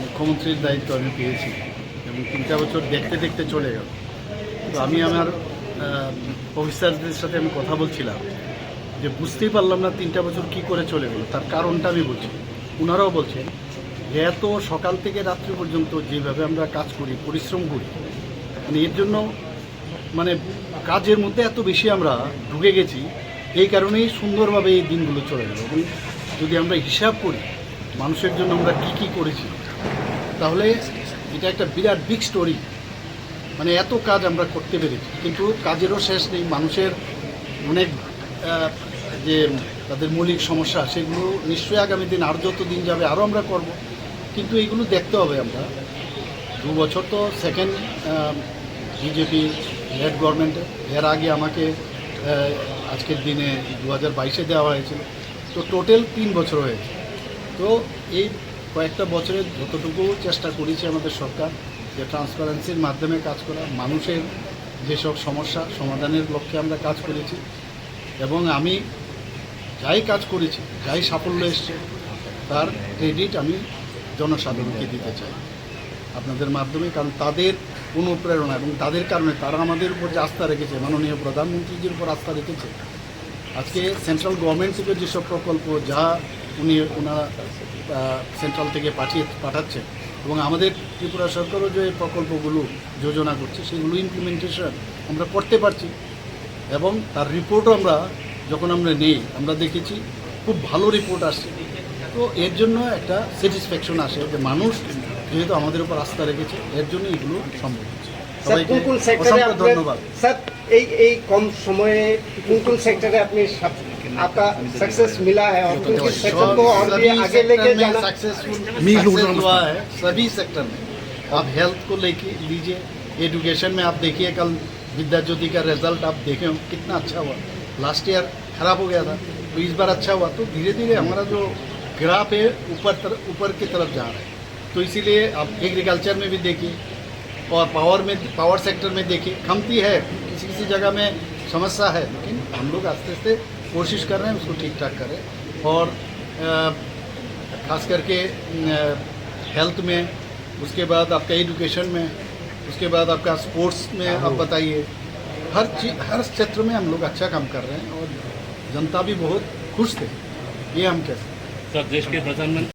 মুখ্যমন্ত্রীর দায়িত্ব আমি পেয়েছি এবং 3টা বছর দেখতে দেখতে চলে গেল। তো আমি আমার অফিসারদের সাথে আমি কথা বলছিলাম যে বুঝতেই পারলাম না 3টা বছর কি করে চলে গেল। তার কারণটা আমি বলছি, ওনারাও বলছেন যে এত সকাল থেকে রাত্রি পর্যন্ত যেভাবে আমরা কাজ করি, পরিশ্রম করি, মানে এর জন্য মানে কাজের মধ্যে এত বেশি আমরা ঢুকে গেছি, এই কারণেই সুন্দরভাবে এই দিনগুলো চলে গেল। এবং যদি আমরা হিসাব করি মানুষের জন্য আমরা কি করেছি, তাহলে এটা একটা বিরাট বিগ স্টোরি। মানে এত কাজ আমরা করতে পেরেছি, কিন্তু কাজেরও শেষ নেই। মানুষের অনেক যে তাদের মৌলিক সমস্যা, সেগুলো নিশ্চয়ই আগামী দিন আর যত দিন যাবে আরও আমরা করব, কিন্তু এইগুলো দেখতে হবে। আমরা 2 বছর তো সেকেন্ড বিজেপি হেড গভর্নমেন্টে, এর আগে আমাকে আজকের দিনে 2022-এ দেওয়া হয়েছিল। তো টোটাল 3 বছর হয়েছে। তো এই কয়েকটা বছরে যতটুকু চেষ্টা করেছি আমাদের সরকার, যে ট্রান্সপারেন্সির মাধ্যমে কাজ করা, মানুষের যেসব সমস্যা সমাধানের লক্ষ্যে আমরা কাজ করেছি। এবং আমি যাই কাজ করেছি, যাই সাফল্য এসছে, তার ক্রেডিট আমি জনসাধারণকে দিতে চাই আপনাদের মাধ্যমে। কারণ তাদের অনুপ্রেরণা এবং তাদের কারণে তারা আমাদের উপর যে আস্থা রেখেছে, মাননীয় প্রধানমন্ত্রীজির উপর আস্থা রেখেছে। আজকে সেন্ট্রাল গভর্নমেন্ট থেকে যেসব প্রকল্প যা ওনারা সেন্ট্রাল থেকে পাঠাচ্ছে, এবং আমাদের ত্রিপুরা সরকারও যে প্রকল্পগুলো যোজনা করছে, সেগুলো ইমপ্লিমেন্টেশন আমরা করতে পারছি। এবং তার রিপোর্টও আমরা যখন আমরা নেই, আমরা দেখেছি খুব ভালো রিপোর্ট আসছে। তো এর জন্য একটা স্যাটিসফ্যাকশন আসে যে মানুষ যেহেতু আমাদের উপর আস্থা রেখেছে, এর জন্য এগুলো সম্ভব হচ্ছে। সবাইকে অসংখ্য ধন্যবাদ। স্যার, এই কম সময়ে কোন সেক্টরে আপনি आपका सक्सेस मिला है और किस सेक्टर को और भी आगे लेके जाना सक्सेसफुल हुआ है? सभी सेक्टर में। आप हेल्थ को लेके लीजिए, एजुकेशन में आप देखिए, कल विद्या ज्योति का रिजल्ट आप देखे हो कितना अच्छा हुआ। लास्ट ईयर खराब हो गया था, तो इस बार अच्छा हुआ। तो धीरे धीरे हमारा जो ग्राफ है ऊपर की तरफ जा रहा है। तो इसीलिए आप एग्रीकल्चर में भी देखिए और पावर सेक्टर में देखिए, कमती है, किसी जगह में समस्या है, लेकिन हम लोग आस्ते आस्ते कोशिश कर रहे हैं उसको ठीक ठाक करें। और ख़ास करके हेल्थ में, उसके बाद आपका एजुकेशन में, उसके बाद आपका स्पोर्ट्स में आप बताइए, हर क्षेत्र में हम लोग अच्छा काम कर रहे हैं और जनता भी बहुत खुश थे, ये हम कहते हैं। सर, देश के प्रधानमंत्री